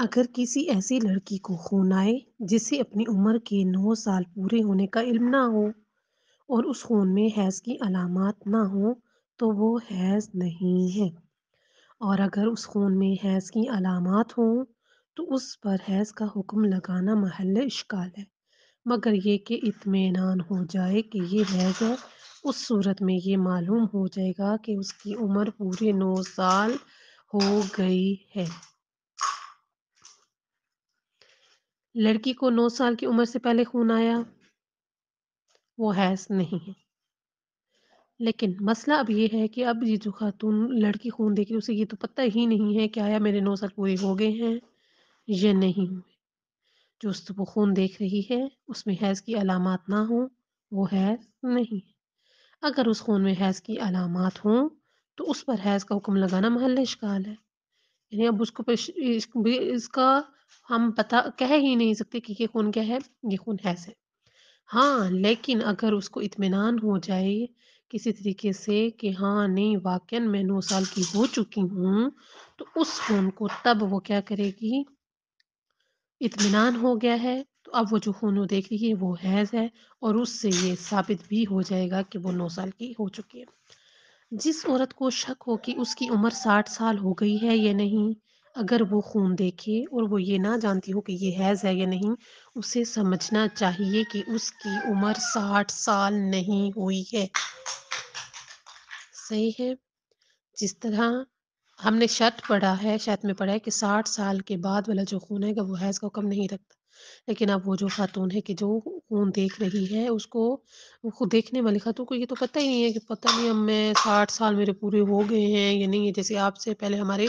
اگر کسی ایسی لڑکی کو خون آئے جسے اپنی عمر کے 9 سال پورے ہونے کا علم نہ ہو اور اس خون میں حیض کی علامات نہ ہوں تو وہ حیض نہیں ہے، اور اگر اس خون میں حیض کی علامات ہوں تو اس پر حیض کا حکم لگانا محل اشکال ہے، مگر یہ کہ اطمینان ہو جائے کہ یہ حیض ہے۔ اس صورت میں یہ معلوم ہو جائے گا کہ اس کی عمر پورے 9 سال ہو گئی ہے۔ لڑکی کو 9 سال کی عمر سے پہلے خون آیا، وہ حیض نہیں ہے۔ لیکن مسئلہ اب یہ ہے کہ اب یہ جو خاتون لڑکی خون دے کے اسے یہ تو پتہ ہی نہیں ہے کہ آیا میرے 9 سال پورے ہو گئے ہیں یا نہیں ہوئے۔ جو وہ خون دیکھ رہی ہے اس میں حیض کی علامات نہ ہوں، وہ حیض نہیں ہے۔ اگر اس خون میں حیض کی علامات ہوں تو اس پر حیض کا حکم لگانا محل اشکال ہے، یعنی اب اس کو اس کا ہم پتہ کہہ ہی نہیں سکتے کہ یہ خون کیا ہے، یہ خون حیض ہے۔ ہاں لیکن اگر اس کو اطمینان ہو جائے کسی طریقے سے کہ ہاں نہیں واقعاً میں 9 سال کی ہو چکی ہوں، تو اس خون کو تب وہ کیا کرے گی، اطمینان ہو گیا ہے تو اب وہ جو خون وہ دیکھ رہی ہے وہ حیض ہے، اور اس سے یہ ثابت بھی ہو جائے گا کہ وہ 9 سال کی ہو چکی ہے۔ جس عورت کو شک ہو کہ اس کی عمر 60 سال ہو گئی ہے یا نہیں، اگر وہ خون دیکھے اور وہ یہ نہ جانتی ہو کہ یہ حیض ہے یا نہیں، اسے سمجھنا چاہیے کہ اس کی عمر 60 سال نہیں ہوئی ہے۔ صحیح ہے؟ جس طرح ہم نے شرط میں پڑھا ہے کہ 60 سال کے بعد والا جو خون ہے گا وہ حیض کا حکم نہیں رکھتا، لیکن اب وہ جو خاتون ہے کہ جو خون دیکھ رہی ہے اس کو، خود دیکھنے والی خاتون کو یہ تو پتہ ہی نہیں ہے کہ پتہ نہیں اب میں 60 سال میرے پورے ہو گئے ہیں یا نہیں ہے۔ جیسے آپ سے پہلے ہمارے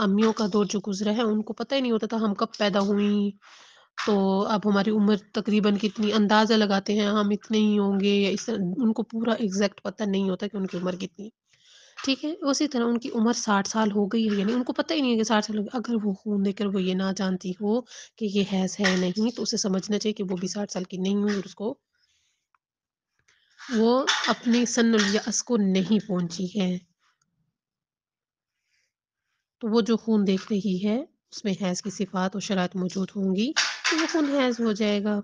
امیوں کا دور جو گزرا ہے ان کو پتہ ہی نہیں ہوتا تھا ہم کب پیدا ہوئی، تو اب ہماری عمر تقریباً کتنی اندازہ لگاتے ہیں ہم اتنے ہی ہوں گے، یا اس ان کو پورا ایگزیکٹ پتہ نہیں ہوتا کہ ان کی عمر کتنی، ٹھیک ہے۔ اسی طرح ان کی عمر 60 سال ہو گئی ہے، یعنی ان کو پتہ ہی نہیں ہے کہ 60 سال ہو گئے، اگر وہ خون دے کر وہ یہ نہ جانتی ہو کہ یہ حیض ہے نہیں، تو اسے سمجھنا چاہیے کہ وہ بھی 60 سال کی نہیں ہوئی اور اس کو وہ اپنی سن الیأس کو نہیں پہنچی ہے، تو وہ جو خون دیکھ رہی ہے اس میں حیض کی صفات اور شرائط موجود ہوں گی تو وہ خون حیض ہو جائے گا۔